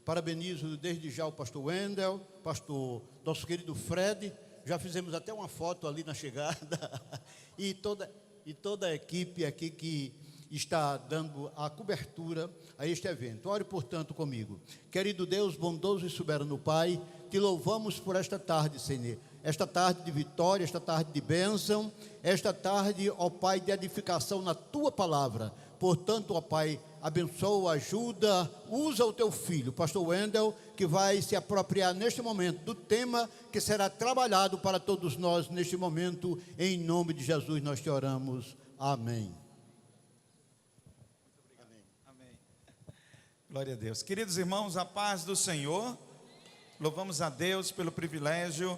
Parabenizo desde já o pastor Wendel, nosso querido Fred. Já fizemos até uma foto ali na chegada. E toda a equipe aqui que está dando a cobertura a este evento. Ore, portanto, comigo. Querido Deus, bondoso e soberano Pai, te louvamos por esta tarde, Senhor. Esta tarde de vitória, esta tarde de bênção, esta tarde, ó Pai, de edificação na Tua palavra. Portanto, ó Pai, abençoa, ajuda, usa o Teu filho, pastor Wendel, que vai se apropriar neste momento do tema que será trabalhado para todos nós neste momento. Em nome de Jesus nós te oramos. Amém. Amém. Glória a Deus. Queridos irmãos, a paz do Senhor. Louvamos a Deus pelo privilégio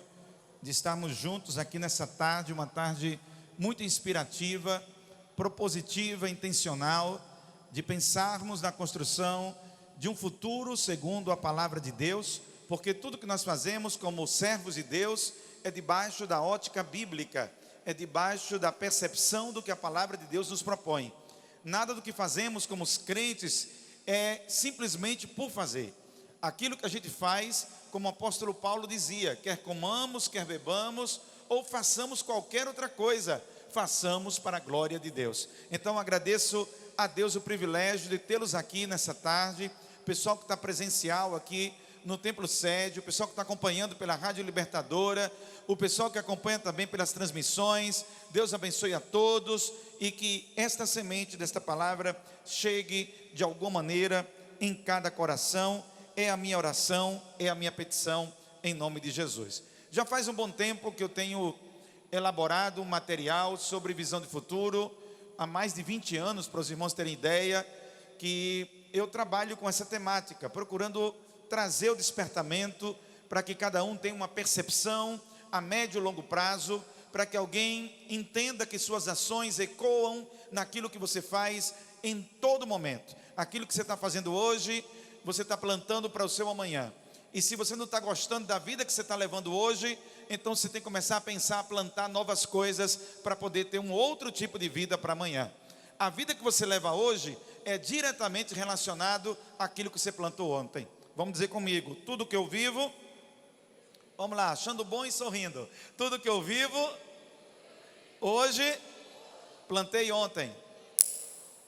de estarmos juntos aqui nessa tarde, uma tarde muito inspirativa, propositiva, intencional, de pensarmos na construção de um futuro segundo a palavra de Deus, porque tudo que nós fazemos como servos de Deus é debaixo da ótica bíblica, é debaixo da percepção do que a palavra de Deus nos propõe. Nada do que fazemos como os crentes é simplesmente por fazer. Aquilo que a gente faz, como o apóstolo Paulo dizia, quer comamos, quer bebamos, ou façamos qualquer outra coisa, façamos para a glória de Deus. Então agradeço a Deus o privilégio de tê-los aqui nessa tarde, o pessoal que está presencial aqui no Templo Sede, o pessoal que está acompanhando pela Rádio Libertadora, o pessoal que acompanha também pelas transmissões. Deus abençoe a todos e que esta semente desta palavra chegue de alguma maneira em cada coração. É a minha oração, é a minha petição em nome de Jesus. Já faz um bom tempo que eu tenho elaborado um material sobre visão de futuro, há mais de 20 anos, para os irmãos terem ideia, que eu trabalho com essa temática, procurando trazer o despertamento para que cada um tenha uma percepção a médio e longo prazo, para que alguém entenda que suas ações ecoam naquilo que você faz em todo momento. Aquilo que você está fazendo hoje, você está plantando para o seu amanhã. E se você não está gostando da vida que você está levando hoje, então você tem que começar a pensar, a plantar novas coisas para poder ter um outro tipo de vida para amanhã. A vida que você leva hoje é diretamente relacionado àquilo que você plantou ontem. Vamos dizer comigo, tudo que eu vivo, vamos lá, achando bom e sorrindo. Tudo que eu vivo, hoje, plantei ontem.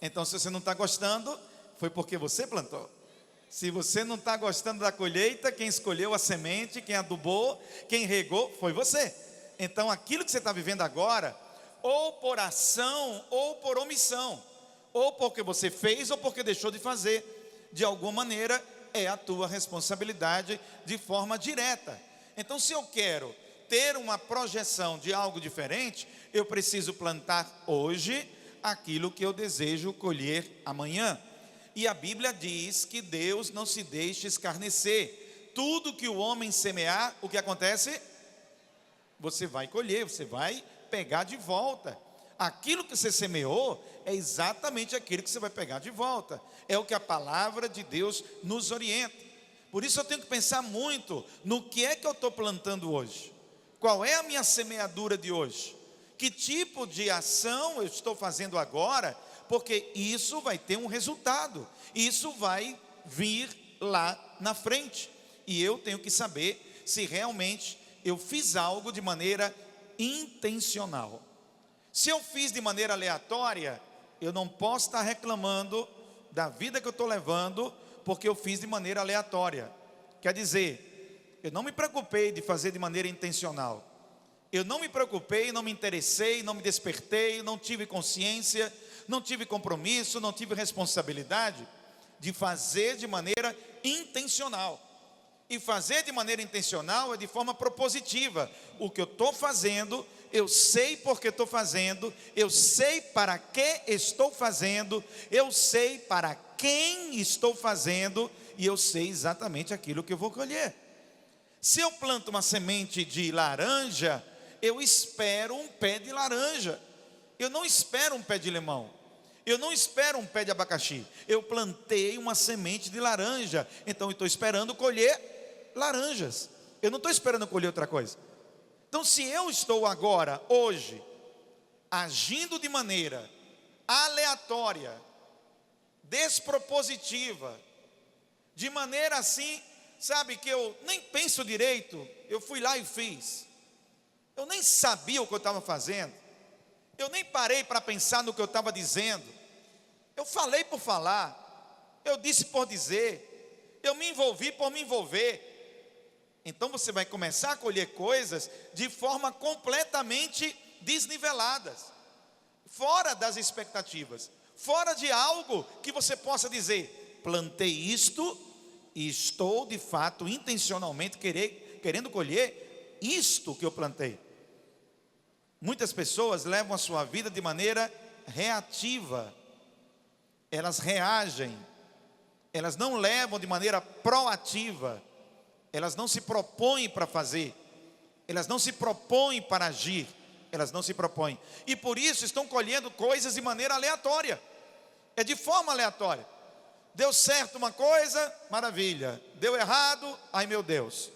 Então se você não está gostando, foi porque você plantou. Se você não está gostando da colheita, quem escolheu a semente, quem adubou, quem regou, foi você. Então aquilo que você está vivendo agora, ou por ação, ou por omissão, ou porque você fez, ou porque deixou de fazer, de alguma maneira, é a tua responsabilidade de forma direta. Então se eu quero ter uma projeção de algo diferente, eu preciso plantar hoje aquilo que eu desejo colher amanhã. E a Bíblia diz que Deus não se deixa escarnecer. Tudo que o homem semear, o que acontece? Você vai colher, você vai pegar de volta. Aquilo que você semeou é exatamente aquilo que você vai pegar de volta. É o que a palavra de Deus nos orienta. Por isso eu tenho que pensar muito no que é que eu estou plantando hoje. Qual é a minha semeadura de hoje? Que tipo de ação eu estou fazendo agora? Porque isso vai ter um resultado, isso vai vir lá na frente, e eu tenho que saber se realmente eu fiz algo de maneira intencional. Se eu fiz de maneira aleatória, eu não posso estar reclamando da vida que eu estou levando, porque eu fiz de maneira aleatória. Quer dizer, eu não me preocupei de fazer de maneira intencional, eu não me preocupei, não me interessei, não me despertei, não tive consciência, não tive compromisso, não tive responsabilidade de fazer de maneira intencional. E fazer de maneira intencional é de forma propositiva. O que eu estou fazendo, eu sei porque estou fazendo, eu sei para que estou fazendo, eu sei para quem estou fazendo, e eu sei exatamente aquilo que eu vou colher. Se eu planto uma semente de laranja, eu espero um pé de laranja. Eu não espero um pé de limão, eu não espero um pé de abacaxi. Eu plantei uma semente de laranja, então eu estou esperando colher laranjas. Eu não estou esperando colher outra coisa. Então se eu estou agora, hoje, agindo de maneira aleatória, despropositiva, de maneira assim, sabe, que eu nem penso direito, eu fui lá e fiz. Eu nem sabia o que eu estava fazendo, eu nem parei para pensar no que eu estava dizendo, eu falei por falar, eu disse por dizer, eu me envolvi por me envolver. Então você vai começar a colher coisas de forma completamente desniveladas, fora das expectativas, fora de algo que você possa dizer: plantei isto e estou de fato intencionalmente querendo colher isto que eu plantei. Muitas pessoas levam a sua vida de maneira reativa, elas reagem, elas não levam de maneira proativa, elas não se propõem para fazer, elas não se propõem para agir, elas não se propõem, e por isso estão colhendo coisas de maneira aleatória, é de forma aleatória. Deu certo uma coisa, maravilha, deu errado, ai meu Deus,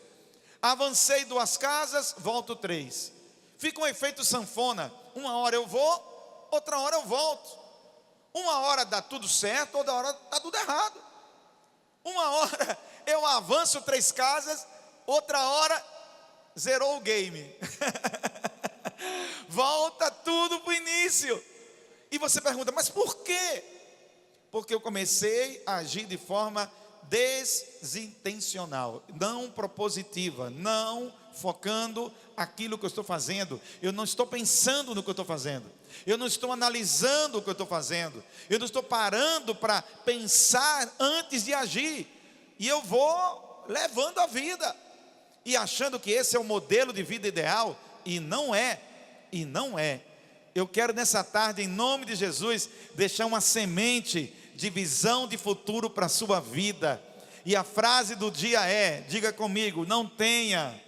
avancei 2 casas, volto 3, fica um efeito sanfona, uma hora eu vou, outra hora eu volto, uma hora dá tudo certo, outra hora dá tudo errado, uma hora eu avanço 3 casas, outra hora zerou o game, volta tudo para o início, e você pergunta: mas por quê? Porque eu comecei a agir de forma desintencional, não propositiva, não focando aquilo que eu estou fazendo. Eu não estou pensando no que eu estou fazendo, eu não estou analisando o que eu estou fazendo, eu não estou parando para pensar antes de agir, e eu vou levando a vida, e achando que esse é o modelo de vida ideal, e não é, Eu quero nessa tarde, em nome de Jesus, deixar uma semente de visão de futuro para a sua vida, e a frase do dia é, diga comigo: não tenha,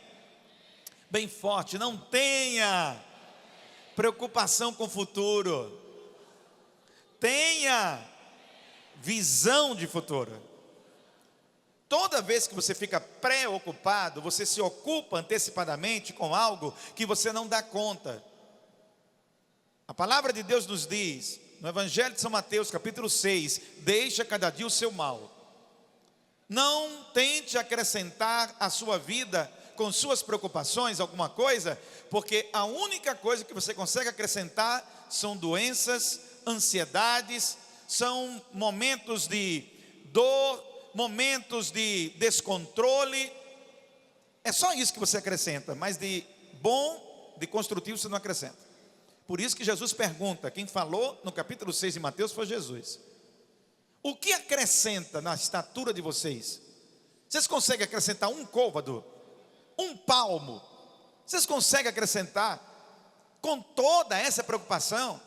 bem forte, não tenha preocupação com o futuro, tenha visão de futuro. Toda vez que você fica preocupado, você se ocupa antecipadamente com algo que você não dá conta. A palavra de Deus nos diz, no Evangelho de São Mateus, capítulo 6, deixa cada dia o seu mal. Não tente acrescentar à sua vida, com suas preocupações, alguma coisa, porque a única coisa que você consegue acrescentar são doenças, ansiedades, são momentos de dor, momentos de descontrole. É só isso que você acrescenta, mas de bom, de construtivo você não acrescenta. Por isso que Jesus pergunta, quem falou no capítulo 6 de Mateus foi Jesus: o que acrescenta na estatura de vocês? Vocês conseguem acrescentar um côvado? Um palmo? Vocês conseguem acrescentar? Com toda essa preocupação,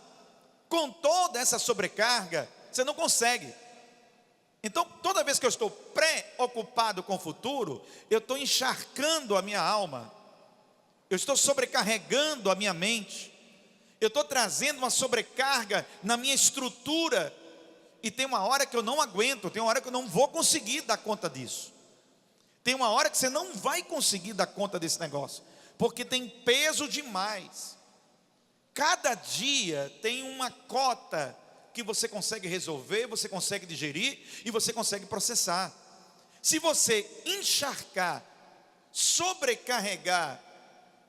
com toda essa sobrecarga, você não consegue. Então, toda vez que eu estou preocupado com o futuro, eu estou encharcando a minha alma, eu estou sobrecarregando a minha mente, eu estou trazendo uma sobrecarga na minha estrutura, e tem uma hora que eu não aguento, tem uma hora que eu não vou conseguir dar conta disso, tem uma hora que você não vai conseguir dar conta desse negócio, porque tem peso demais. Cada dia tem uma cota que você consegue resolver, você consegue digerir e você consegue processar. Se você encharcar, sobrecarregar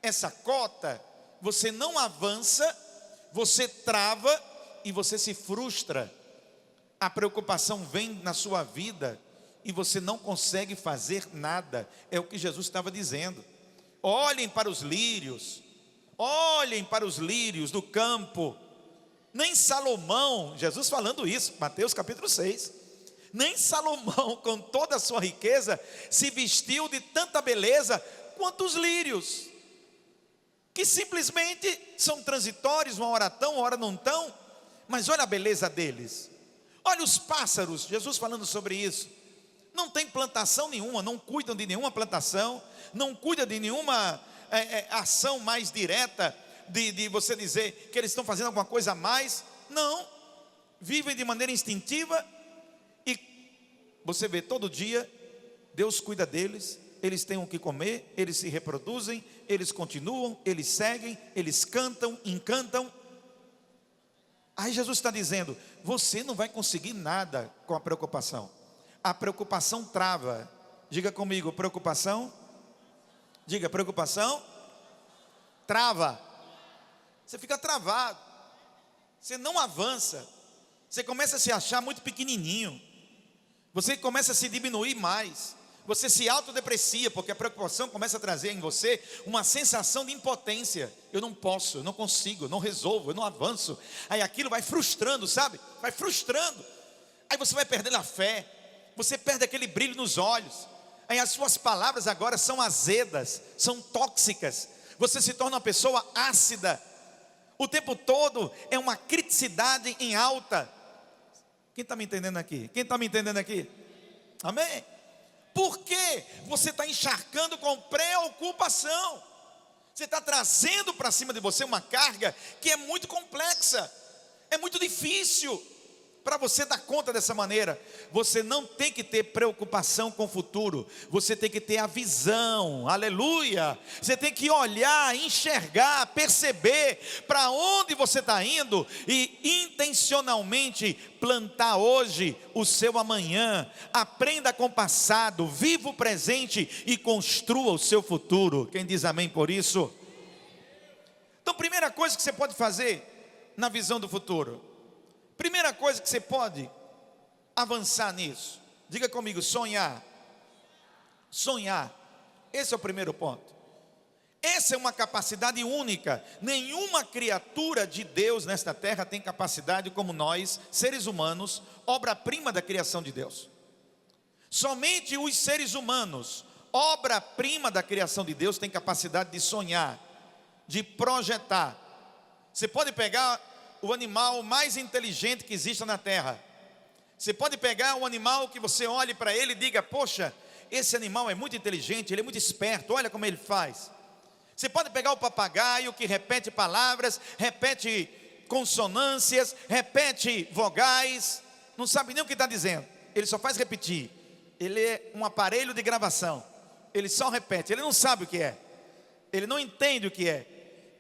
essa cota, você não avança, você trava e você se frustra. A preocupação vem na sua vida e você não consegue fazer nada. É o que Jesus estava dizendo. Olhem para os lírios, olhem para os lírios do campo. Nem Salomão, Jesus falando isso, Mateus capítulo 6, nem Salomão, com toda a sua riqueza, se vestiu de tanta beleza quanto os lírios, que simplesmente são transitórios, uma hora tão, uma hora não tão, mas olha a beleza deles. Olha os pássaros, Jesus falando sobre isso, não tem plantação nenhuma, não cuidam de nenhuma plantação, não cuidam de nenhuma ação mais direta, de você dizer que eles estão fazendo alguma coisa a mais. Não, vivem de maneira instintiva, e você vê todo dia, Deus cuida deles, eles têm o que comer, eles se reproduzem, eles continuam, eles seguem, eles cantam, encantam. Aí Jesus está dizendo: você não vai conseguir nada com a preocupação. a preocupação trava. Diga comigo, preocupação. Diga, preocupação trava. Você fica travado. Você não avança. Você começa a se achar muito pequenininho. Você começa a se diminuir mais. Você se autodeprecia, porque a preocupação começa a trazer em você uma sensação de impotência. Eu não posso, eu não consigo, eu não resolvo, eu não avanço. Aí aquilo vai frustrando, sabe? Vai frustrando. Aí você vai perdendo a fé. Você perde aquele brilho nos olhos. Aí as suas palavras agora são azedas, são tóxicas. Você se torna uma pessoa ácida. O tempo todo é uma criticidade em alta. Quem está me entendendo aqui? Quem está me entendendo aqui? Amém? Por quê? Você está encharcando com preocupação. Você está trazendo para cima de você uma carga que é muito complexa. É muito difícil para você dar conta dessa maneira. Você não tem que ter preocupação com o futuro. Você tem que ter a visão, aleluia. Você tem que olhar, enxergar, perceber para onde você está indo e intencionalmente plantar hoje o seu amanhã. Aprenda com o passado, viva o presente e construa o seu futuro. Quem diz amém por isso? Então, primeira coisa que você pode fazer na visão do futuro, primeira coisa que você pode avançar nisso, diga comigo, sonhar. Sonhar, esse é o primeiro ponto. Essa é uma capacidade única. Nenhuma criatura de Deus nesta terra tem capacidade como nós, seres humanos, obra-prima da criação de Deus. Somente os seres humanos, obra-prima da criação de Deus, têm capacidade de sonhar, de projetar. Você pode pegar o animal mais inteligente que existe na terra. Você pode pegar um animal que você olhe para ele e diga, poxa, esse animal é muito inteligente, ele é muito esperto, olha como ele faz. Você pode pegar o papagaio que repete palavras, repete consonâncias, repete vogais, não sabe nem o que está dizendo, ele só faz repetir. Ele é um aparelho de gravação, ele só repete, ele não sabe o que é, ele não entende o que é,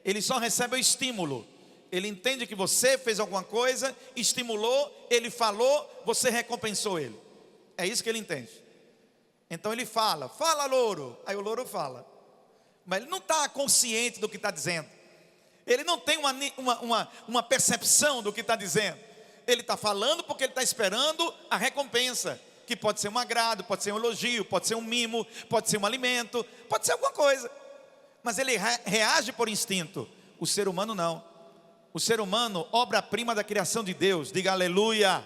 ele só recebe o estímulo. Ele entende que você fez alguma coisa, estimulou, ele falou, você recompensou ele. É isso que ele entende. Então ele fala, fala louro, aí o louro fala. Mas ele não está consciente do que está dizendo. Ele não tem uma percepção do que está dizendo. Ele está falando porque ele está esperando a recompensa. Que pode ser um agrado, pode ser um elogio, pode ser um mimo, pode ser um alimento, pode ser alguma coisa. Mas ele reage por instinto. O ser humano não. O ser humano, obra-prima da criação de Deus. Diga aleluia.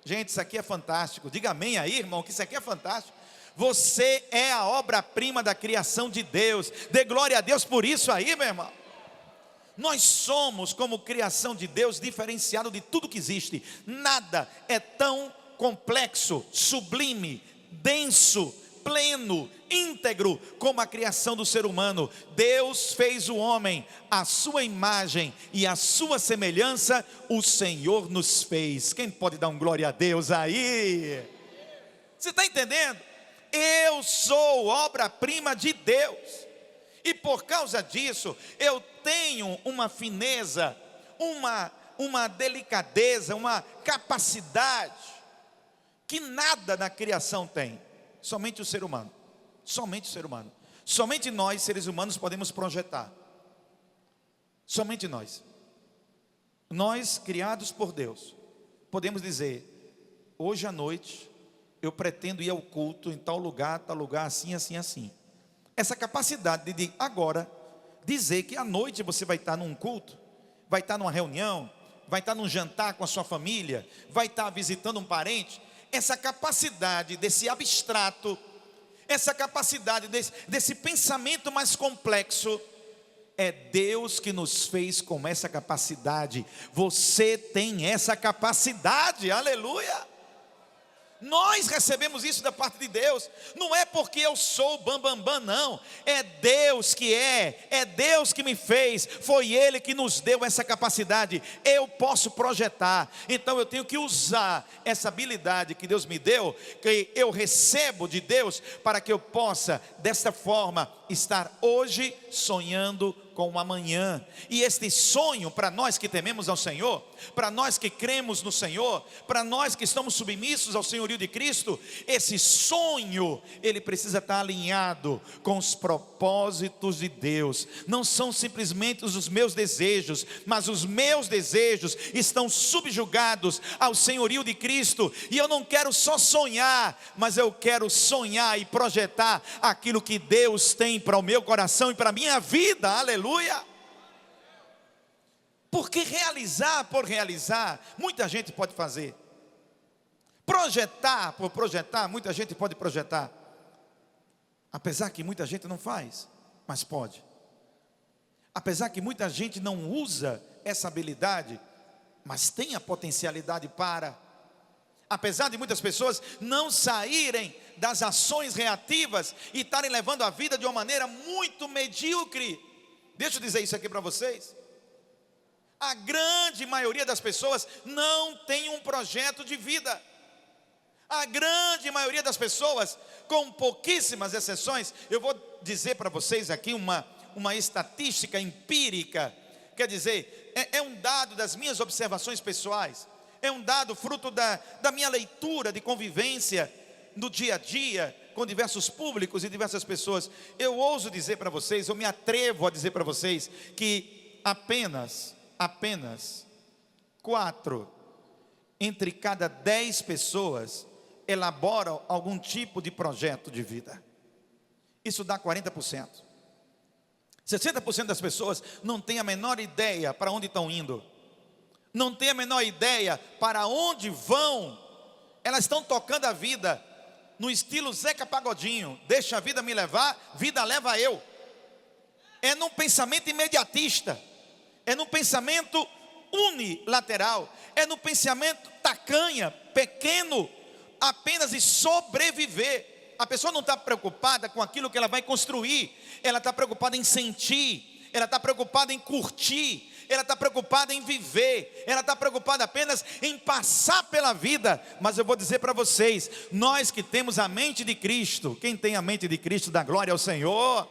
Gente, isso aqui é fantástico. Diga amém aí, irmão, que isso aqui é fantástico. Você é a obra-prima da criação de Deus. Dê glória a Deus por isso aí, meu irmão. Nós somos, como criação de Deus, diferenciado de tudo que existe. Nada é tão complexo, sublime, denso, pleno, íntegro como a criação do ser humano. Deus fez o homem à sua imagem e à sua semelhança, o Senhor nos fez. Quem pode dar um glória a Deus aí? Você está entendendo? Eu sou obra-prima de Deus, e por causa disso eu tenho uma fineza, uma delicadeza, uma capacidade que nada na criação tem. Somente o ser humano, somente o ser humano, somente nós seres humanos podemos projetar, somente nós criados por Deus, podemos dizer, hoje à noite eu pretendo ir ao culto em tal lugar, assim, assim, assim. Essa capacidade de agora dizer que à noite você vai estar num culto, vai estar numa reunião, vai estar num jantar com a sua família, vai estar visitando um parente. Essa capacidade desse abstrato, essa capacidade desse pensamento mais complexo, é Deus que nos fez com essa capacidade. Você tem essa capacidade, aleluia. Nós recebemos isso da parte de Deus. Não é porque eu sou bambambam, não. É Deus que é Deus que me fez. Foi Ele que nos deu essa capacidade. Eu posso projetar. Então eu tenho que usar essa habilidade que Deus me deu, que eu recebo de Deus, para que eu possa, dessa forma, estar hoje sonhando com o amanhã. E este sonho, para nós que tememos ao Senhor, para nós que cremos no Senhor, para nós que estamos submissos ao senhorio de Cristo, esse sonho, ele precisa estar alinhado com os propósitos de Deus. Não são simplesmente os meus desejos, mas os meus desejos estão subjugados ao senhorio de Cristo. E eu não quero só sonhar, mas eu quero sonhar e projetar aquilo que Deus tem para o meu coração e para a minha vida. Aleluia. Porque realizar por realizar, muita gente pode fazer. Projetar por projetar, muita gente pode projetar. Apesar que muita gente não faz, mas pode. Apesar que muita gente não usa essa habilidade, mas tem a potencialidade para. Apesar de muitas pessoas não saírem das ações reativas e estarem levando a vida de uma maneira muito medíocre. Deixa eu dizer isso aqui para vocês. A grande maioria das pessoas não tem um projeto de vida. A grande maioria das pessoas, com pouquíssimas exceções, eu vou dizer para vocês aqui uma estatística empírica. Quer dizer, é um dado das minhas observações pessoais. É um dado fruto da minha leitura de convivência no dia a dia, com diversos públicos e diversas pessoas. Eu ouso dizer para vocês, eu me atrevo a dizer para vocês, que apenas 4 entre cada 10 pessoas elaboram algum tipo de projeto de vida. Isso dá 40%. 60% das pessoas não têm a menor ideia para onde estão indo, não têm a menor ideia para onde vão. Elas estão tocando a vida no estilo Zeca Pagodinho: deixa a vida me levar, vida leva eu. É num pensamento imediatista, é num pensamento unilateral, é num pensamento tacanha, pequeno, apenas de sobreviver. A pessoa não está preocupada com aquilo que ela vai construir, ela está preocupada em sentir, ela está preocupada em curtir, ela está preocupada em viver, ela está preocupada apenas em passar pela vida. Mas eu vou dizer para vocês, nós que temos a mente de Cristo, quem tem a mente de Cristo dá glória ao Senhor.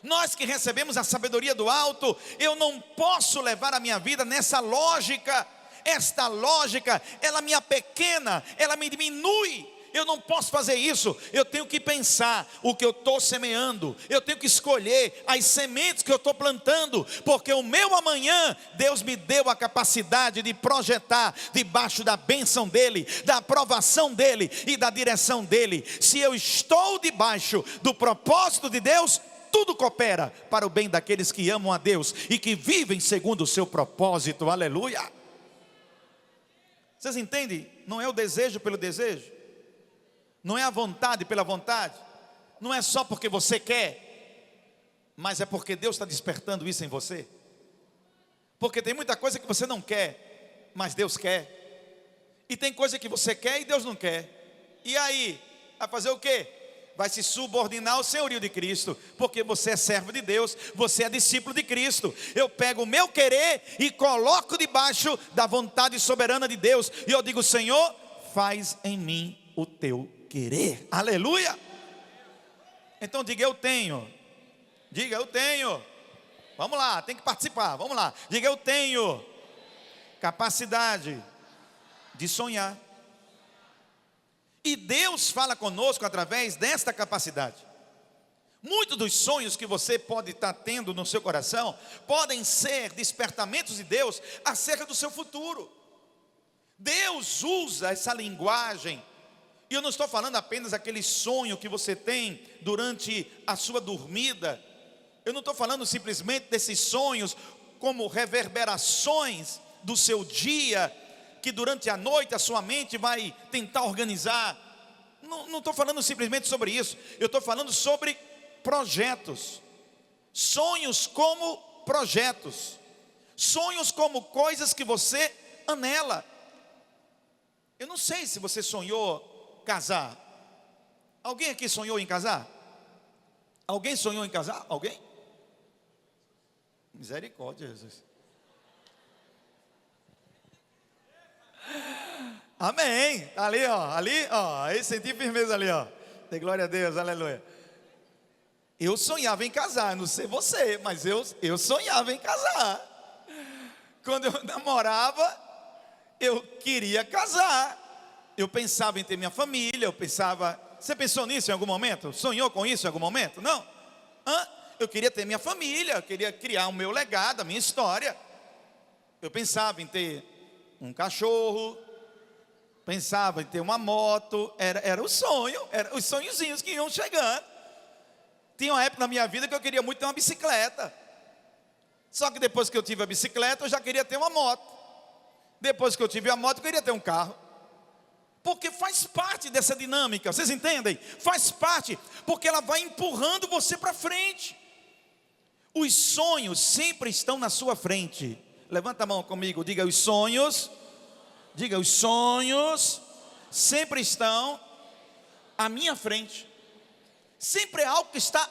Nós que recebemos a sabedoria do alto, eu não posso levar a minha vida nessa lógica. Esta lógica, ela me apequena, ela me diminui. Eu não posso fazer isso. Eu tenho que pensar o que eu estou semeando, eu tenho que escolher as sementes que eu estou plantando, porque o meu amanhã, Deus me deu a capacidade de projetar debaixo da bênção dEle, da aprovação dEle e da direção dEle. Se eu estou debaixo do propósito de Deus, tudo coopera para o bem daqueles que amam a Deus e que vivem segundo o seu propósito. Aleluia. Vocês entendem? Não é o desejo pelo desejo, não é a vontade pela vontade, não é só porque você quer, mas é porque Deus está despertando isso em você. Porque tem muita coisa que você não quer, mas Deus quer. E tem coisa que você quer e Deus não quer. E aí, vai fazer o quê? Vai se subordinar ao senhorio de Cristo, porque você é servo de Deus, você é discípulo de Cristo. Eu pego o meu querer e coloco debaixo da vontade soberana de Deus, e eu digo: Senhor, faz em mim o teu querer. Aleluia. Então diga: eu tenho. Diga: eu tenho. Vamos lá, tem que participar, vamos lá. Diga: eu tenho capacidade de sonhar. E Deus fala conosco através desta capacidade. Muitos dos sonhos que você pode estar tendo no seu coração podem ser despertamentos de Deus acerca do seu futuro. Deus usa essa linguagem. E eu não estou falando apenas aquele sonho que você tem durante a sua dormida. Eu não estou falando simplesmente desses sonhos como reverberações do seu dia, que durante a noite a sua mente vai tentar organizar. Não estou falando simplesmente sobre isso. Eu estou falando sobre projetos. Sonhos como projetos. Sonhos como coisas que você anela. Eu não sei se você sonhou casar. Alguém aqui sonhou em casar? Alguém sonhou em casar? Alguém? Misericórdia, Jesus. Amém. Ali, ó. Aí senti firmeza ali, ó. Dê glória a Deus, aleluia. Eu sonhava em casar, não sei você, mas eu sonhava em casar. Quando eu namorava, eu queria casar. Eu pensava em ter minha família, eu pensava... Você pensou nisso em algum momento? Sonhou com isso em algum momento? Não? Eu queria ter minha família, eu queria criar o meu legado, a minha história. Eu pensava em ter um cachorro, pensava em ter uma moto, era o sonho, eram os sonhozinhos que iam chegando. Tinha uma época na minha vida que eu queria muito ter uma bicicleta. Só que depois que eu tive a bicicleta, eu já queria ter uma moto. Depois que eu tive a moto, eu queria ter um carro. Porque faz parte dessa dinâmica, vocês entendem? Faz parte, porque ela vai empurrando você para frente. Os sonhos sempre estão na sua frente. Levanta a mão comigo, diga os sonhos. Diga, os sonhos sempre estão à minha frente. Sempre é algo que está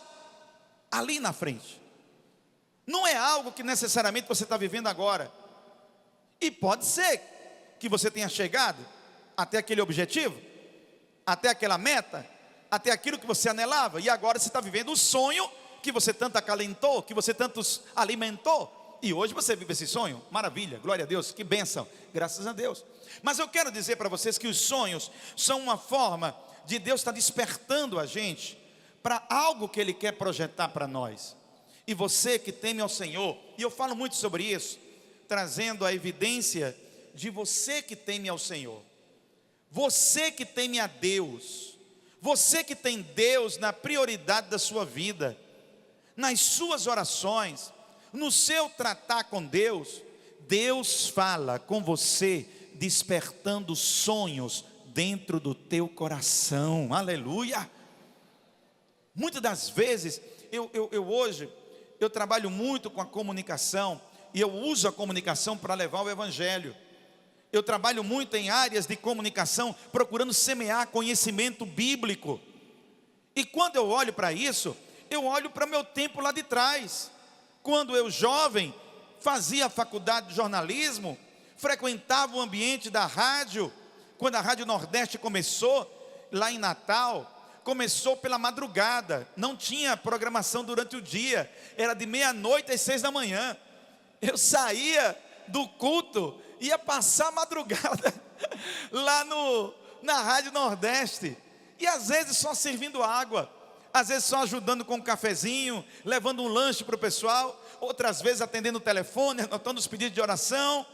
ali na frente. Não é algo que necessariamente você está vivendo agora. E pode ser que você tenha chegado até aquele objetivo, até aquela meta, até aquilo que você anelava, e agora você está vivendo o sonho que você tanto acalentou, que você tanto alimentou, e hoje você vive esse sonho. Maravilha, glória a Deus, que bênção, graças a Deus. Mas eu quero dizer para vocês que os sonhos são uma forma de Deus estar despertando a gente para algo que Ele quer projetar para nós. E você que teme ao Senhor, e eu falo muito sobre isso, trazendo a evidência de você que teme ao Senhor, você que teme a Deus, você que tem Deus na prioridade da sua vida, nas suas orações, no seu tratar com Deus, Deus fala com você, despertando sonhos dentro do teu coração, aleluia. Muitas das vezes, hoje, eu trabalho muito com a comunicação, e eu uso a comunicação para levar o Evangelho. Eu trabalho muito em áreas de comunicação, procurando semear conhecimento bíblico. E quando eu olho para isso, eu olho para o meu tempo lá de trás. Quando eu jovem, fazia a faculdade de jornalismo, frequentava o ambiente da rádio. Quando a Rádio Nordeste começou, lá em Natal, começou pela madrugada. Não tinha programação durante o dia, era de meia-noite às 6 da manhã. Eu saía do culto, ia passar a madrugada lá na Rádio Nordeste, e às vezes só servindo água, às vezes só ajudando com um cafezinho, levando um lanche para o pessoal, outras vezes atendendo o telefone, anotando os pedidos de oração.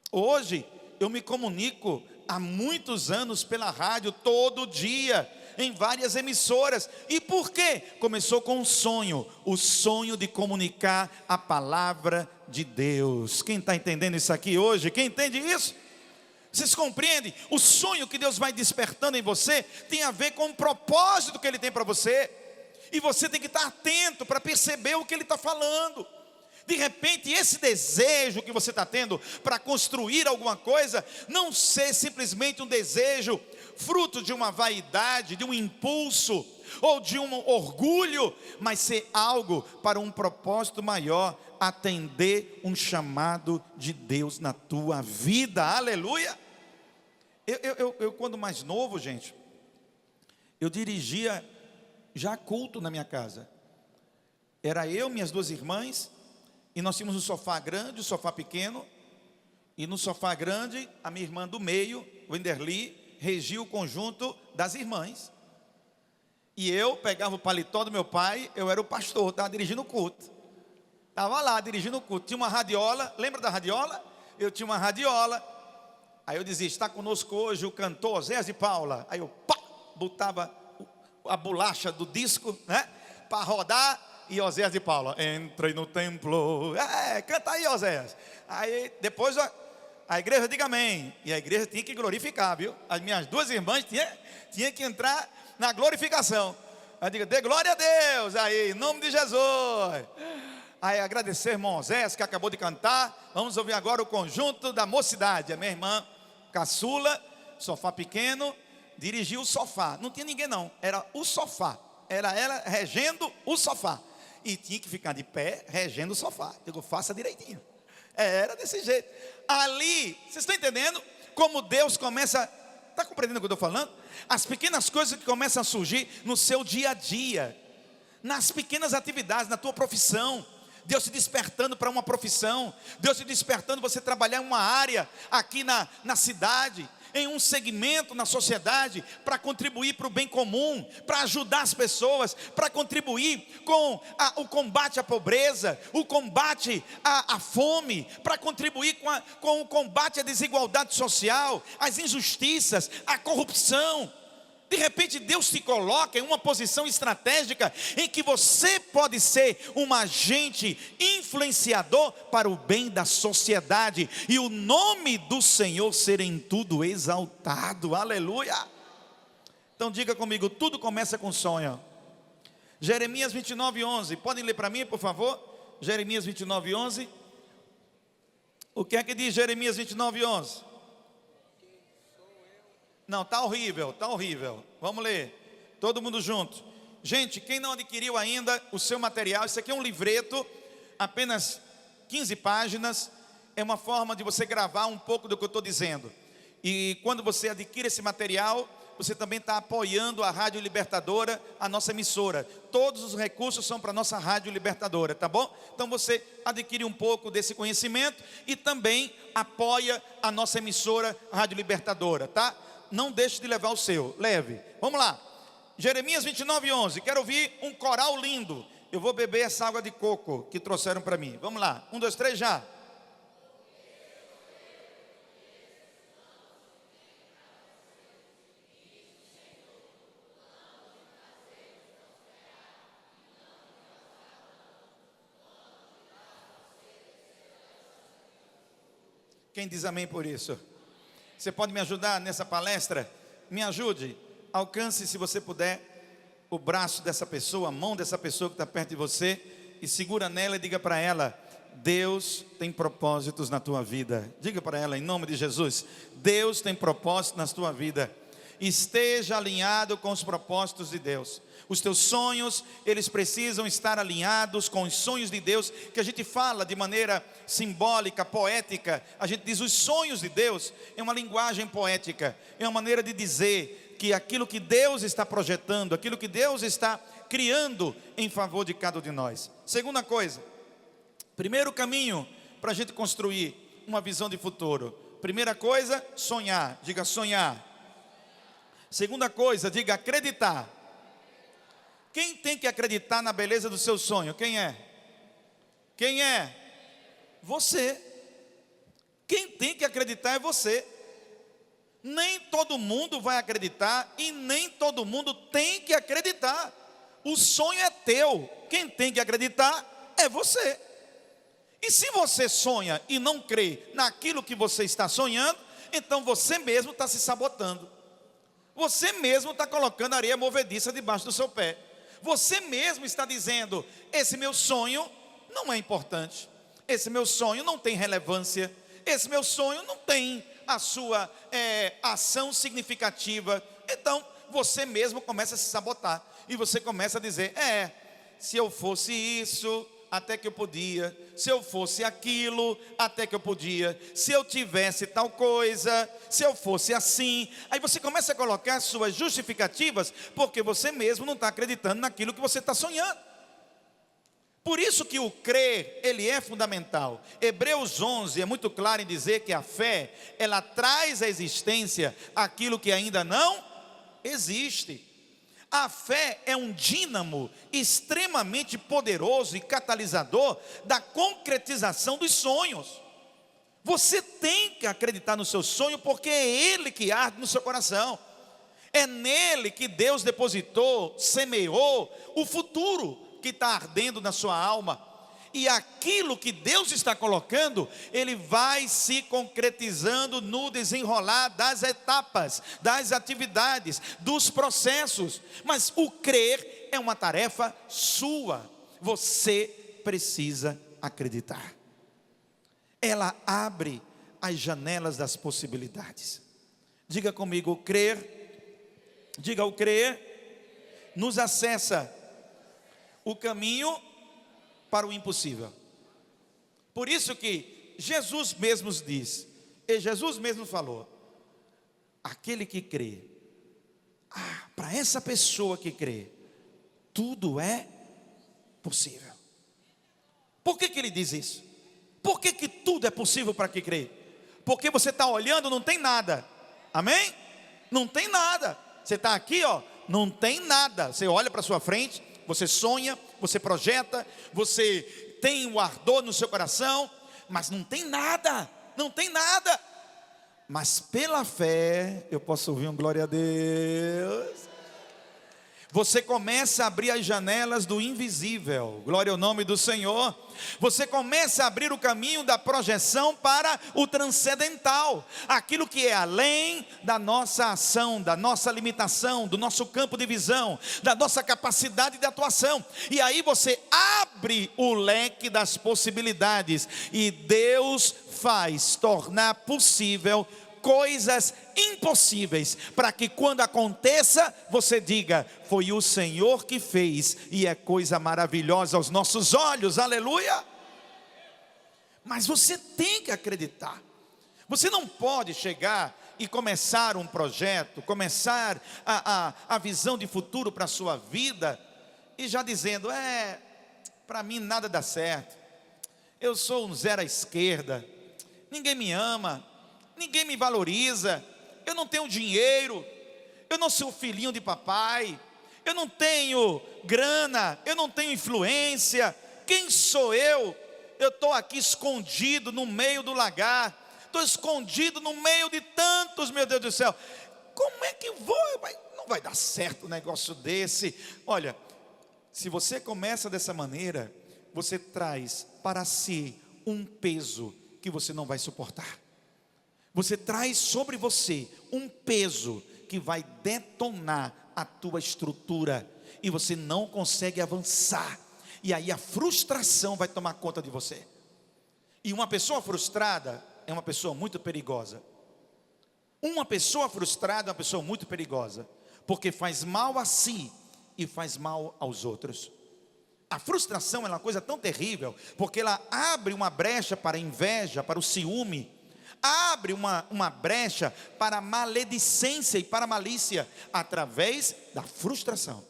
Hoje eu me comunico há muitos anos pela rádio, todo dia, em várias emissoras. E por quê? Começou com um sonho, o sonho de comunicar a palavra de Deus. Quem está entendendo isso aqui hoje? Quem entende isso? Vocês compreendem? O sonho que Deus vai despertando em você tem a ver com o propósito que Ele tem para você, e você tem que estar atento para perceber o que Ele está falando. De repente, esse desejo que você está tendo para construir alguma coisa, não ser simplesmente um desejo fruto de uma vaidade, de um impulso, ou de um orgulho, mas ser algo para um propósito maior, atender um chamado de Deus na tua vida, aleluia. Eu quando mais novo, gente, eu dirigia já culto na minha casa. Era eu, minhas duas irmãs, e nós tínhamos um sofá grande, um sofá pequeno, e no sofá grande, a minha irmã do meio, Wenderly, regia o conjunto das irmãs. E eu pegava o paletó do meu pai, eu era o pastor, estava dirigindo o culto. Estava lá dirigindo o culto, tinha uma radiola, lembra da radiola? Eu tinha uma radiola, aí eu dizia, está conosco hoje o cantor Oséias de Paula. Aí eu botava a bolacha do disco, né, para rodar, e Oséias de Paula, entrei no templo, canta aí, Oséias. Aí depois a igreja diga amém, e a igreja tinha que glorificar, viu? As minhas duas irmãs tinha que entrar na glorificação. Aí diga, dê glória a Deus, aí, em nome de Jesus. Aí agradecer irmão Oséias que acabou de cantar. Vamos ouvir agora o conjunto da mocidade. A minha irmã caçula, sofá pequeno, dirigiu o sofá. Não tinha ninguém não, era o sofá. Era ela regendo o sofá. E tinha que ficar de pé regendo o sofá. Eu digo, faça direitinho. Era desse jeito. Ali, vocês estão entendendo como Deus começa... Está compreendendo o que eu estou falando? As pequenas coisas que começam a surgir no seu dia a dia, nas pequenas atividades, na tua profissão. Deus te despertando para uma profissão, Deus te despertando você trabalhar em uma área aqui na cidade, em um segmento na sociedade, para contribuir para o bem comum, para ajudar as pessoas, para contribuir com o combate à pobreza, o combate à fome, para contribuir com o combate à desigualdade social, às injustiças, à corrupção. De repente Deus te coloca em uma posição estratégica em que você pode ser um agente influenciador para o bem da sociedade e o nome do Senhor ser em tudo exaltado. Aleluia! Então diga comigo, tudo começa com sonho. Jeremias 29:11, podem ler para mim, por favor? Jeremias 29:11. O que é que diz Jeremias 29:11? Não, está horrível, está horrível. Vamos ler, todo mundo junto. Gente, quem não adquiriu ainda o seu material, isso aqui é um livreto, apenas 15 páginas. É uma forma de você gravar um pouco do que eu estou dizendo. E quando você adquire esse material, você também está apoiando a Rádio Libertadora, a nossa emissora. Todos os recursos são para a nossa Rádio Libertadora, tá bom? Então você adquire um pouco desse conhecimento e também apoia a nossa emissora Rádio Libertadora, tá? Não deixe de levar o seu, leve. Vamos lá, Jeremias 29:11. Quero ouvir um coral lindo. Eu vou beber essa água de coco que trouxeram para mim. Vamos lá, 1, 2, 3, já. Quem diz amém por isso? Você pode me ajudar nessa palestra? Me ajude, alcance, se você puder, o braço dessa pessoa, a mão dessa pessoa que está perto de você, e segura nela e diga para ela: Deus tem propósitos na tua vida. Diga para ela, em nome de Jesus: Deus tem propósitos na tua vida. Esteja alinhado com os propósitos de Deus. Os teus sonhos, eles precisam estar alinhados com os sonhos de Deus, que a gente fala de maneira simbólica, poética. A gente diz os sonhos de Deus, é uma linguagem poética, é uma maneira de dizer que aquilo que Deus está projetando, aquilo que Deus está criando em favor de cada um de nós. Segunda coisa, primeiro caminho para a gente construir uma visão de futuro. Primeira coisa, sonhar, diga sonhar. Segunda coisa, diga acreditar. Quem tem que acreditar na beleza do seu sonho? Quem é? Quem é? Você. Quem tem que acreditar é você. Nem todo mundo vai acreditar e nem todo mundo tem que acreditar. O sonho é teu. Quem tem que acreditar é você. E se você sonha e não crê naquilo que você está sonhando, então você mesmo está se sabotando. Você mesmo está colocando areia movediça debaixo do seu pé. Você mesmo está dizendo: esse meu sonho não é importante, esse meu sonho não tem relevância, esse meu sonho não tem a sua ação significativa. Então você mesmo começa a se sabotar e você começa a dizer: se eu fosse isso, até que eu podia. Se eu fosse aquilo, até que eu podia. Se eu tivesse tal coisa, se eu fosse assim. Aí você começa a colocar suas justificativas, porque você mesmo não está acreditando naquilo que você está sonhando. Por isso que o crer, ele é fundamental. Hebreus 11 é muito claro em dizer que a fé, ela traz à existência aquilo que ainda não existe. A fé é um dínamo extremamente poderoso e catalisador da concretização dos sonhos. Você tem que acreditar no seu sonho, porque é ele que arde no seu coração. É nele que Deus depositou, semeou o futuro que está ardendo na sua alma. E aquilo que Deus está colocando, ele vai se concretizando no desenrolar das etapas, das atividades, dos processos. Mas o crer é uma tarefa sua. Você precisa acreditar. Ela abre as janelas das possibilidades. Diga comigo, crer. Diga, o crer nos acessa o caminho para o impossível. Por isso que Jesus mesmo diz, e Jesus mesmo falou: aquele que crê, para essa pessoa que crê, tudo é possível. Por que ele diz isso? Por que tudo é possível para quem crê? Porque você está olhando, não tem nada. Amém? Não tem nada. Você está aqui, ó, não tem nada. Você olha para sua frente, você sonha, você projeta, você tem o ardor no seu coração, mas não tem nada. Não tem nada. Mas pela fé, eu posso ouvir um glória a Deus. Você começa a abrir as janelas do invisível, glória ao nome do Senhor. Você começa a abrir o caminho da projeção para o transcendental, aquilo que é além da nossa ação, da nossa limitação, do nosso campo de visão, da nossa capacidade de atuação. E aí você abre o leque das possibilidades, e Deus faz tornar possível coisas impossíveis, para que quando aconteça, você diga: foi o Senhor que fez, e é coisa maravilhosa aos nossos olhos, aleluia. Mas você tem que acreditar. Você não pode chegar e começar um projeto, começar a visão de futuro para a sua vida, e já dizendo: para mim nada dá certo, eu sou um zero à esquerda, ninguém me ama, ninguém me valoriza, eu não tenho dinheiro, eu não sou filhinho de papai, eu não tenho grana, eu não tenho influência, quem sou eu? Eu estou aqui escondido no meio do lagar, estou escondido no meio de tantos, meu Deus do céu, como é que vou? Não vai dar certo um negócio desse. Olha, se você começa dessa maneira, você traz para si um peso que você não vai suportar. Você traz sobre você um peso que vai detonar a tua estrutura, e você não consegue avançar, e aí a frustração vai tomar conta de você. E uma pessoa frustrada é uma pessoa muito perigosa. Uma pessoa frustrada é uma pessoa muito perigosa, porque faz mal a si e faz mal aos outros. A frustração é uma coisa tão terrível, porque ela abre uma brecha para a inveja, para o ciúme, abre uma brecha para a maledicência e para a malícia, através da frustração.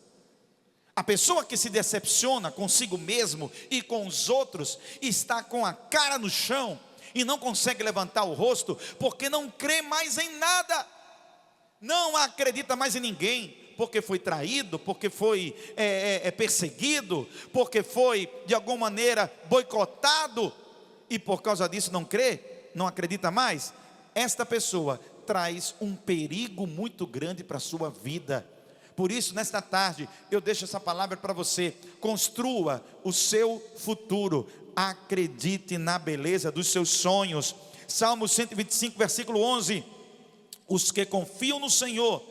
A pessoa que se decepciona consigo mesmo e com os outros, está com a cara no chão e não consegue levantar o rosto, porque não crê mais em nada, não acredita mais em ninguém, porque foi traído, porque foi perseguido, porque foi de alguma maneira boicotado, e por causa disso não crê, não acredita mais. Esta pessoa traz um perigo muito grande para a sua vida. Por isso, nesta tarde, eu deixo essa palavra para você. Construa o seu futuro, acredite na beleza dos seus sonhos. Salmo 125, versículo 11: os que confiam no Senhor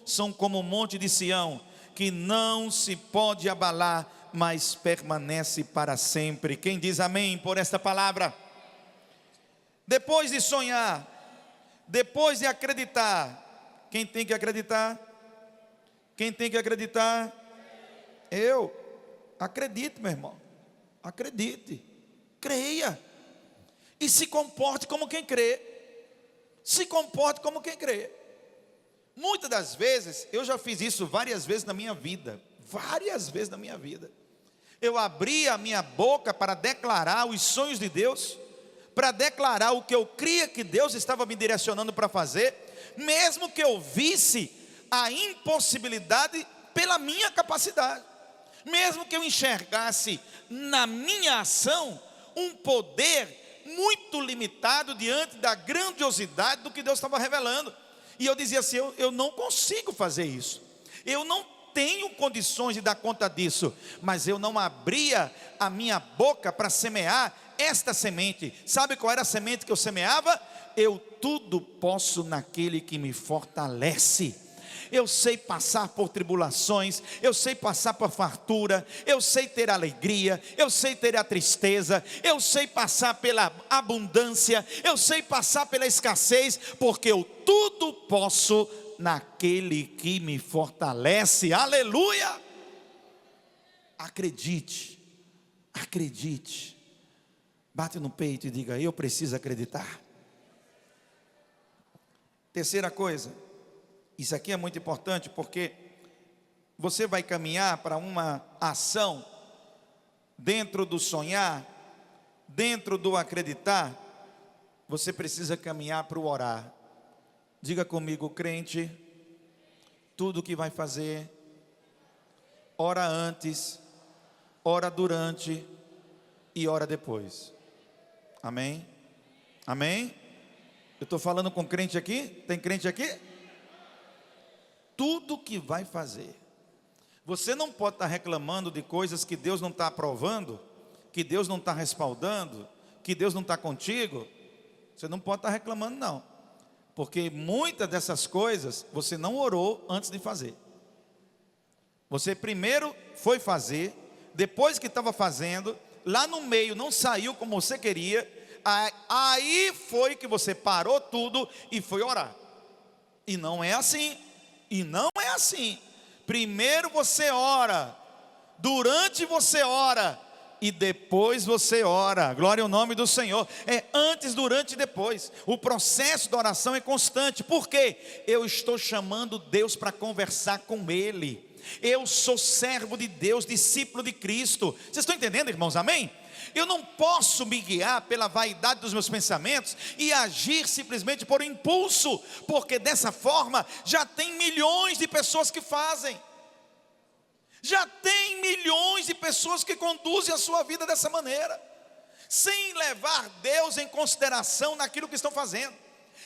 são como o monte de Sião, que não se pode abalar, mas permanece para sempre. Quem diz amém por esta palavra? Depois de sonhar, depois de acreditar, quem tem que acreditar? Quem tem que acreditar? Eu. Acredite, meu irmão, acredite, creia, e se comporte como quem crê. Se comporte como quem crê. Muitas das vezes, eu já fiz isso várias vezes na minha vida, eu abri a minha boca para declarar os sonhos de Deus, para declarar o que eu cria que Deus estava me direcionando para fazer, mesmo que eu visse a impossibilidade pela minha capacidade, mesmo que eu enxergasse na minha ação um poder muito limitado diante da grandiosidade do que Deus estava revelando, e eu dizia assim: eu não consigo fazer isso, eu não tenho condições de dar conta disso, mas eu não abria a minha boca para semear esta semente. Sabe qual era a semente que eu semeava? Eu tudo posso naquele que me fortalece. Eu sei passar por tribulações, eu sei passar por fartura, eu sei ter alegria, eu sei ter a tristeza, eu sei passar pela abundância, eu sei passar pela escassez, porque eu tudo posso naquele que me fortalece. Aleluia! Acredite, acredite. Bate no peito e diga: eu preciso acreditar. Terceira coisa, isso aqui é muito importante, porque você vai caminhar para uma ação dentro do sonhar, dentro do acreditar, você precisa caminhar para o orar. Diga comigo, crente, tudo que vai fazer, ora antes, ora durante e ora depois. Amém? Amém? Eu estou falando com crente aqui? Tem crente aqui? Tudo que vai fazer. Você não pode estar reclamando de coisas que Deus não está aprovando, que Deus não está respaldando, que Deus não está contigo. Você não pode estar reclamando não, porque muitas dessas coisas você não orou antes de fazer. Você primeiro foi fazer, depois que estava fazendo, lá no meio não saiu como você queria, aí foi que você parou tudo e foi orar. E não é assim, e não é assim. Primeiro você ora, durante você ora, e depois você ora. Glória ao nome do Senhor. É antes, durante e depois. O processo da oração é constante. Por quê? Eu estou chamando Deus para conversar com Ele. Eu sou servo de Deus, discípulo de Cristo. Vocês estão entendendo, irmãos? Amém? Eu não posso me guiar pela vaidade dos meus pensamentos e agir simplesmente por impulso, porque dessa forma já tem milhões de pessoas que fazem. Já tem milhões de pessoas que conduzem a sua vida dessa maneira, sem levar Deus em consideração naquilo que estão fazendo,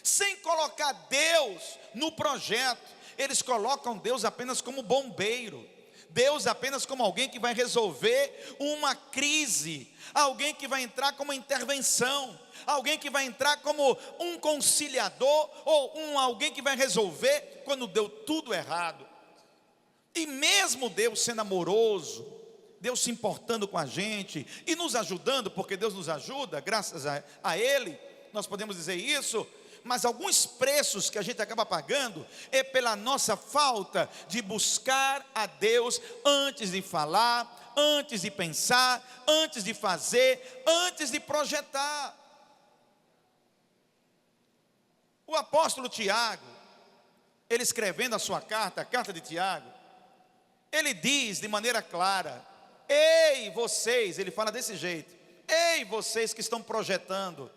sem colocar Deus no projeto. Eles colocam Deus apenas como bombeiro, Deus apenas como alguém que vai resolver uma crise, alguém que vai entrar como intervenção, alguém que vai entrar como um conciliador, ou alguém que vai resolver quando deu tudo errado. E mesmo Deus sendo amoroso, Deus se importando com a gente e nos ajudando, porque Deus nos ajuda, graças a Ele, nós podemos dizer isso, mas alguns preços que a gente acaba pagando é pela nossa falta de buscar a Deus antes de falar, antes de pensar, antes de fazer, antes de projetar. O apóstolo Tiago, ele escrevendo a sua carta, a carta de Tiago, ele diz de maneira clara: ei vocês, ele fala desse jeito, ei vocês que estão projetando,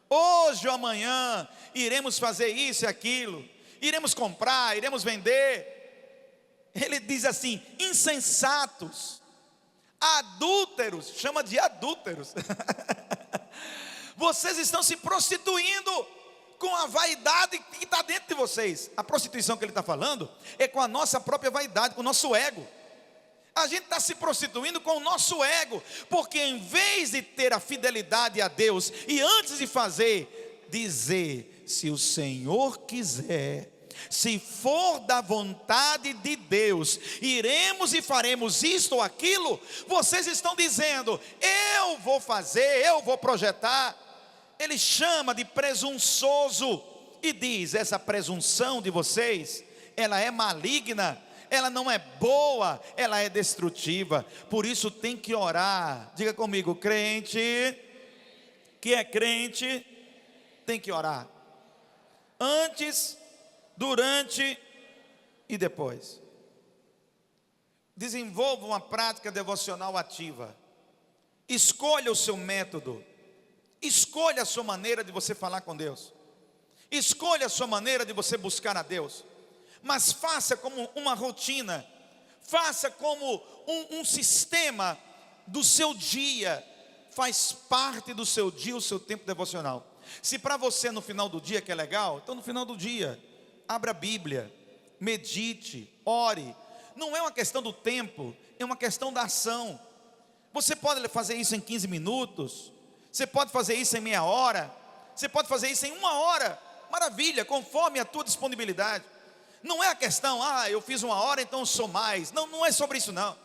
hoje ou amanhã iremos fazer isso e aquilo, iremos comprar, iremos vender. Ele diz assim: insensatos, adúlteros, chama de adúlteros. Vocês estão se prostituindo com a vaidade que está dentro de vocês. A prostituição que ele está falando é com a nossa própria vaidade, com o nosso ego. A gente está se prostituindo com o nosso ego, porque em vez de ter a fidelidade a Deus, e antes de fazer, dizer: se o Senhor quiser, se for da vontade de Deus, iremos e faremos isto ou aquilo. Vocês estão dizendo: eu vou fazer, eu vou projetar. Ele chama de presunçoso e diz: essa presunção de vocês, ela é maligna, ela não é boa, ela é destrutiva. Por isso tem que orar. Diga comigo, crente que é crente tem que orar antes, durante e depois. Desenvolva uma prática devocional ativa. Escolha o seu método. Escolha a sua maneira de você falar com Deus. Escolha a sua maneira de você buscar a Deus. Mas faça como uma rotina. Faça como um sistema do seu dia. Faz parte do seu dia o seu tempo devocional. Se para você no final do dia que é legal, então no final do dia, abra a Bíblia, medite, ore. Não é uma questão do tempo, é uma questão da ação. Você pode fazer isso em 15 minutos. Você pode fazer isso em meia hora, você pode fazer isso em 1 hora, maravilha, conforme a tua disponibilidade. Não é a questão: eu fiz 1 hora, então eu sou mais. Não, não é sobre isso não.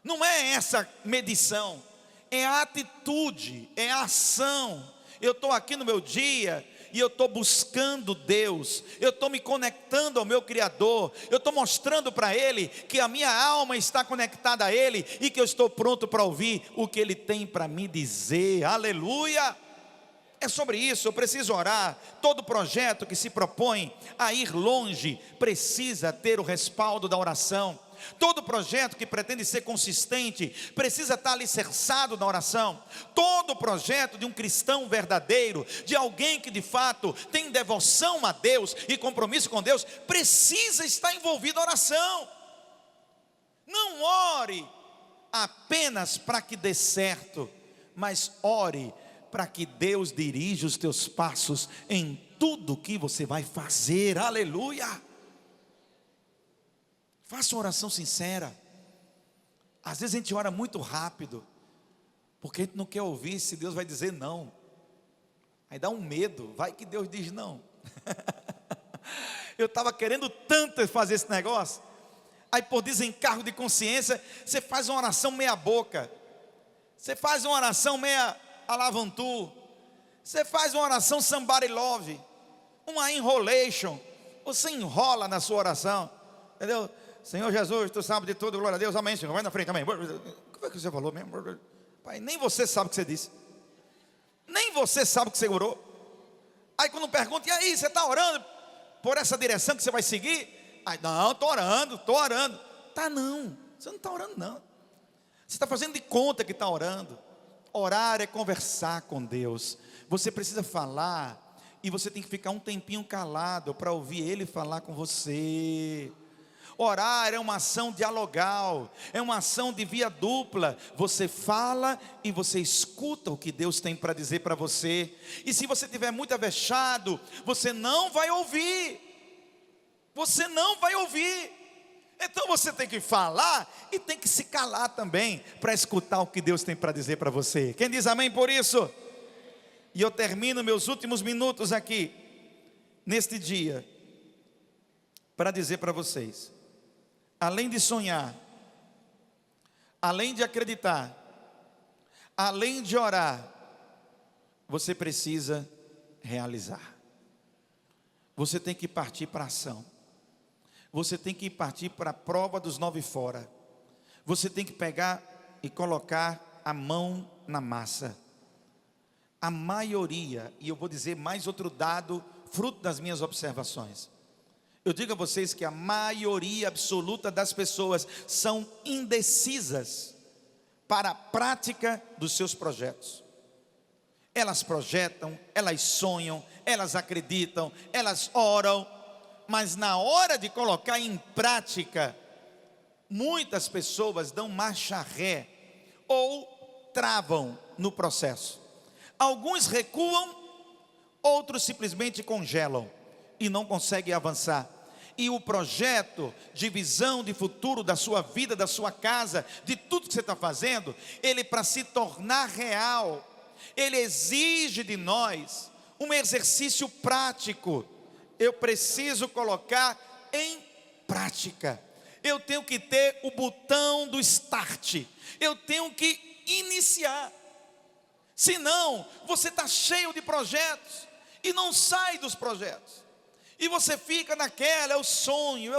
Não é essa medição, é a atitude, é a ação. Eu estou aqui no meu dia e eu estou buscando Deus, eu estou me conectando ao meu Criador, eu estou mostrando para Ele que a minha alma está conectada a Ele e que eu estou pronto para ouvir o que Ele tem para me dizer. Aleluia! É sobre isso. Eu preciso orar. Todo projeto que se propõe a ir longe precisa ter o respaldo da oração. Todo projeto que pretende ser consistente precisa estar alicerçado na oração. Todo projeto de um cristão verdadeiro, de alguém que de fato tem devoção a Deus e compromisso com Deus, precisa estar envolvido na oração. Não ore apenas para que dê certo, mas ore para que Deus dirija os teus passos em tudo que você vai fazer. Aleluia! Faça uma oração sincera. Às vezes a gente ora muito rápido, porque a gente não quer ouvir se Deus vai dizer não. Aí dá um medo, vai que Deus diz não. Eu estava querendo tanto fazer esse negócio. Aí por desencargo de consciência, você faz uma oração meia boca. Você faz uma oração meia alavantu. Você faz uma oração somebody love. Uma enrolation. Você enrola na sua oração. Entendeu? Senhor Jesus, tu sabes de tudo, glória a Deus, amém, Senhor, vai na frente, amém. Como é que você falou mesmo? Pai, nem você sabe o que você disse. Nem você sabe o que você orou. Aí quando pergunta, e aí, você está orando por essa direção que você vai seguir? Aí, não, estou orando. Tá não, você não está orando não. Você está fazendo de conta que está orando. Orar é conversar com Deus. Você precisa falar, e você tem que ficar um tempinho calado para ouvir Ele falar com você. Orar é uma ação dialogal, é uma ação de via dupla. Você fala e você escuta o que Deus tem para dizer para você. E se você estiver muito avexado, você não vai ouvir. Você não vai ouvir. Então você tem que falar e tem que se calar também, para escutar o que Deus tem para dizer para você. Quem diz amém por isso? E eu termino meus últimos minutos aqui, neste dia, para dizer para vocês: além de sonhar, além de acreditar, além de orar, você precisa realizar. Você tem que partir para a ação. Você tem que partir para a prova dos 9 fora. Você tem que pegar e colocar a mão na massa. A maioria, e eu vou dizer mais outro dado, fruto das minhas observações. Eu digo a vocês que a maioria absoluta das pessoas são indecisas para a prática dos seus projetos. Elas projetam, elas sonham, elas acreditam, elas oram, mas na hora de colocar em prática, muitas pessoas dão marcha ré ou travam no processo. Alguns recuam, outros simplesmente congelam e não consegue avançar. E o projeto de visão de futuro da sua vida, da sua casa, de tudo que você está fazendo, ele, para se tornar real, ele exige de nós um exercício prático. Eu preciso colocar em prática. Eu tenho que ter o botão do start. Eu tenho que iniciar. Senão, você está cheio de projetos e não sai dos projetos. E você fica naquela, é o sonho.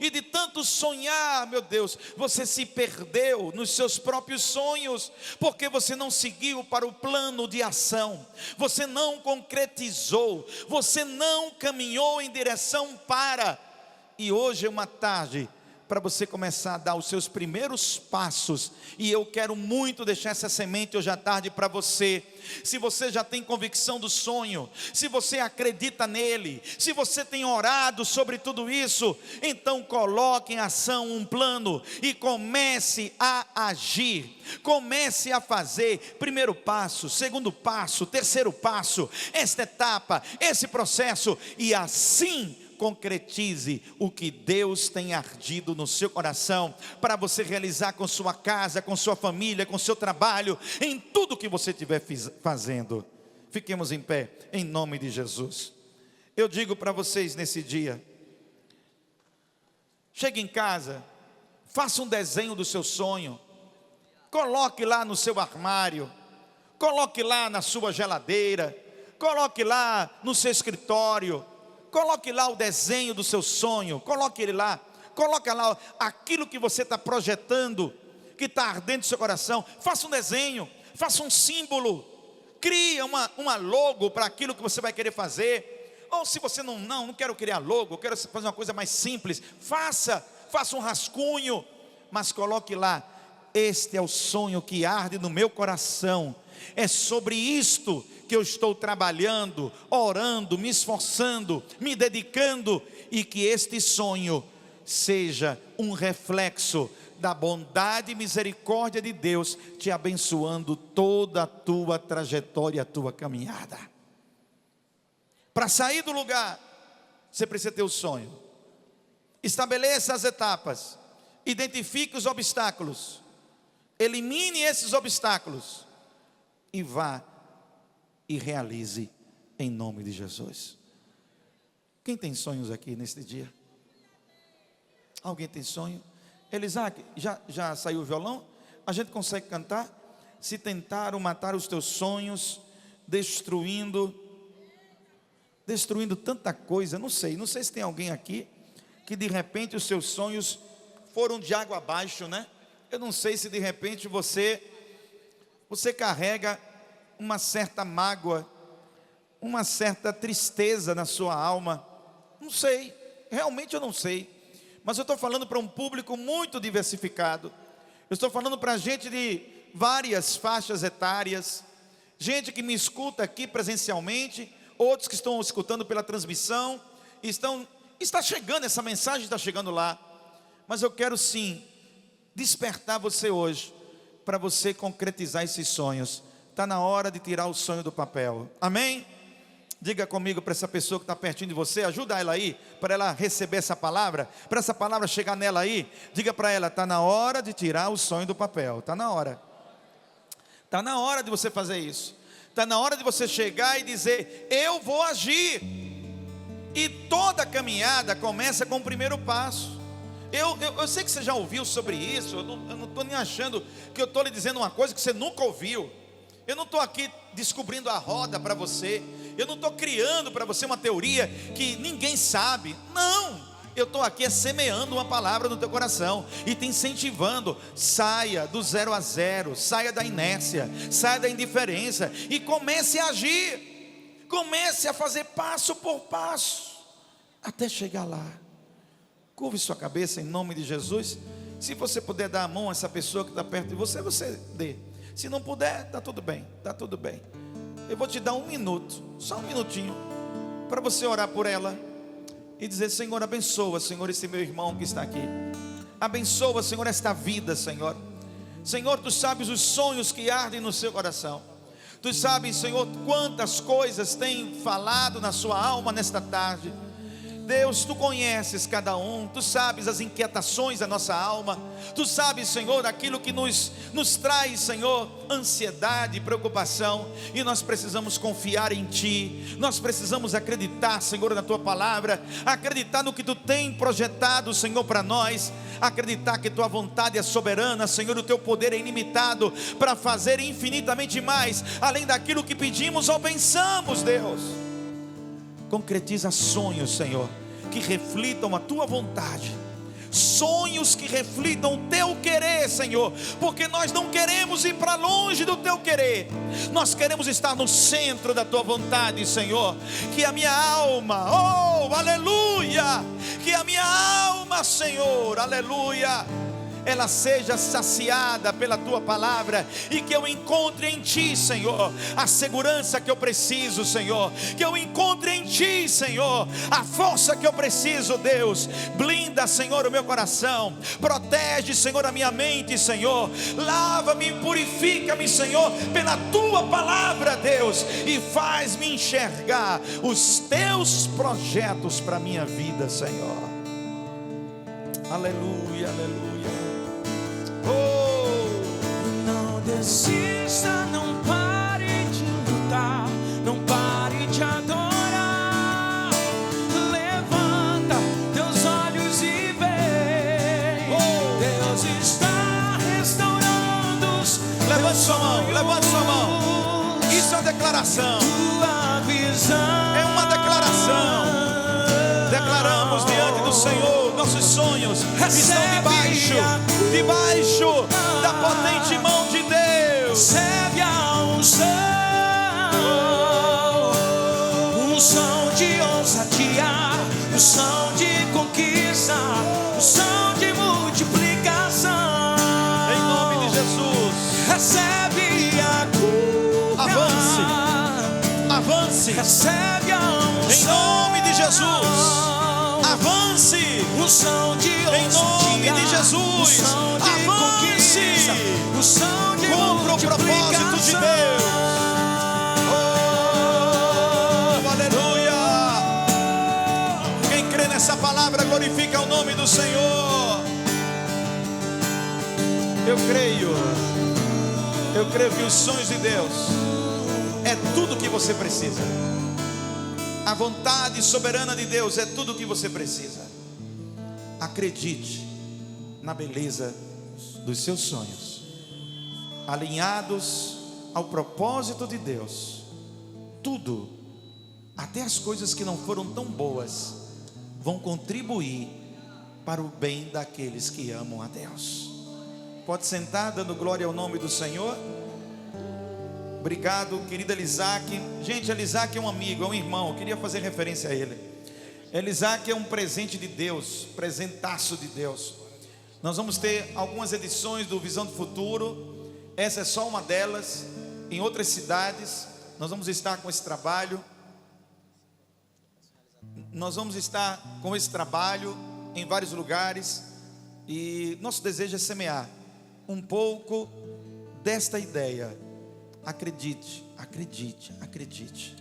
E de tanto sonhar, meu Deus, você se perdeu nos seus próprios sonhos, porque você não seguiu para o plano de ação. Você não concretizou, você não caminhou em direção para. E hoje é uma tarde para você começar a dar os seus primeiros passos, e eu quero muito deixar essa semente hoje à tarde para você. Se você já tem convicção do sonho, se você acredita nele, se você tem orado sobre tudo isso, então coloque em ação um plano e comece a agir, comece a fazer. Primeiro passo, segundo passo, terceiro passo, esta etapa, esse processo, e assim concretize o que Deus tem ardido no seu coração, para você realizar com sua casa, com sua família, com seu trabalho, em tudo que você estiver fazendo. Fiquemos em pé, em nome de Jesus. Eu digo para vocês nesse dia: chegue em casa, faça um desenho do seu sonho, coloque lá no seu armário, coloque lá na sua geladeira, coloque lá no seu escritório, coloque lá o desenho do seu sonho, coloque ele lá, coloque lá aquilo que você está projetando, que está ardendo no seu coração. Faça um desenho, faça um símbolo, crie uma logo para aquilo que você vai querer fazer. Ou se você não quero criar logo, eu quero fazer uma coisa mais simples, faça um rascunho, mas coloque lá: este é o sonho que arde no meu coração, é sobre isto que eu estou trabalhando, orando, me esforçando, me dedicando, e que este sonho seja um reflexo da bondade e misericórdia de Deus, te abençoando toda a tua trajetória, a tua caminhada. Para sair do lugar, você precisa ter o sonho. Estabeleça as etapas, identifique os obstáculos, elimine esses obstáculos e vá e realize em nome de Jesus. Quem tem sonhos aqui neste dia? Alguém tem sonho? Elisaque, já saiu o violão? A gente consegue cantar? Se tentaram matar os teus sonhos, destruindo tanta coisa, não sei se tem alguém aqui que de repente os seus sonhos foram de água abaixo, né? Eu não sei se de repente você carrega uma certa mágoa, uma certa tristeza na sua alma. Não sei, realmente eu não sei. Mas eu estou falando para um público muito diversificado. Eu estou falando para gente de várias faixas etárias, gente que me escuta aqui presencialmente, outros que estão escutando pela transmissão, está chegando, essa mensagem está chegando lá. Mas eu quero sim despertar você hoje, para você concretizar esses sonhos. Está na hora de tirar o sonho do papel, amém? Diga comigo para essa pessoa que está pertinho de você, ajuda ela aí, para ela receber essa palavra, para essa palavra chegar nela aí. Diga para ela: está na hora de tirar o sonho do papel, está na hora de você fazer isso, está na hora de você chegar e dizer: eu vou agir. E toda caminhada começa com o primeiro passo. Eu sei que você já ouviu sobre isso, eu não estou nem achando que eu estou lhe dizendo uma coisa que você nunca ouviu. Eu não estou aqui descobrindo a roda para você, eu não estou criando para você uma teoria que ninguém sabe. Não, eu estou aqui semeando uma palavra no teu coração e te incentivando. Saia do 0 a 0, saia da inércia, saia da indiferença e comece a agir. Comece a fazer passo por passo até chegar lá. Curve sua cabeça em nome de Jesus. Se você puder dar a mão a essa pessoa que está perto de você, você dê. Se não puder, está tudo bem, está tudo bem. Eu vou te dar 1 minuto, só 1 minutinho, para você orar por ela e dizer: Senhor, abençoa, Senhor, esse meu irmão que está aqui. Abençoa, Senhor, esta vida, Senhor. Senhor, Tu sabes os sonhos que ardem no seu coração. Tu sabes, Senhor, quantas coisas tem falado na sua alma nesta tarde. Deus, Tu conheces cada um, Tu sabes as inquietações da nossa alma, Tu sabes, Senhor, aquilo que nos traz, Senhor, ansiedade, preocupação, e nós precisamos confiar em Ti, nós precisamos acreditar, Senhor, na Tua palavra, acreditar no que Tu tem projetado, Senhor, para nós, acreditar que Tua vontade é soberana, Senhor, o Teu poder é ilimitado, para fazer infinitamente mais, além daquilo que pedimos ou pensamos, Deus. Concretiza sonhos, Senhor, que reflitam a Tua vontade, sonhos que reflitam o Teu querer, Senhor, porque nós não queremos ir para longe do Teu querer, nós queremos estar no centro da Tua vontade, Senhor. Que a minha alma, oh, aleluia, que a minha alma, Senhor, aleluia, ela seja saciada pela Tua palavra, e que eu encontre em Ti, Senhor, a segurança que eu preciso, Senhor, que eu encontre em Ti, Senhor, a força que eu preciso, Deus. Blinda, Senhor, o meu coração, protege, Senhor, a minha mente, Senhor, lava-me, purifica-me, Senhor, pela Tua palavra, Deus, e faz-me enxergar os Teus projetos para a minha vida, Senhor. Aleluia, aleluia. Não desista, não pare de lutar, não pare de adorar. Levanta teus olhos e vê, Deus está restaurando os Levante sua mão, levante sua mão. Isso é uma declaração, é uma declaração. Declaramos diante do Senhor, nossos sonhos estão debaixo da potente mão de Deus. Recebe a unção de unção de conquista, unção de multiplicação. Em nome de Jesus. Recebe a cura. Avance. Recebe a unção. Em nome de Jesus. Avance. Unção de Em nome de Jesus. unção de Avance. conquista, unção de Cumpra o propósito de Deus. Oh, aleluia. Quem crê nessa palavra glorifica o nome do Senhor. Eu creio que os sonhos de Deus é tudo que você precisa. A vontade soberana de Deus é tudo que você precisa. Acredite na beleza dos seus sonhos, alinhados ao propósito de Deus. Tudo, até as coisas que não foram tão boas, vão contribuir para o bem daqueles que amam a Deus. Pode sentar, dando glória ao nome do Senhor. Obrigado, querida Elisaque. Gente, Elisaque é um amigo, é um irmão. Eu queria fazer referência a ele. Elisaque é um presente de Deus, presentaço de Deus. Nós vamos ter algumas edições do Visão do Futuro. Essa é só uma delas. Em outras cidades, nós vamos estar com esse trabalho. Nós vamos estar com esse trabalho em vários lugares. E nosso desejo é semear um pouco desta ideia. Acredite, acredite, acredite.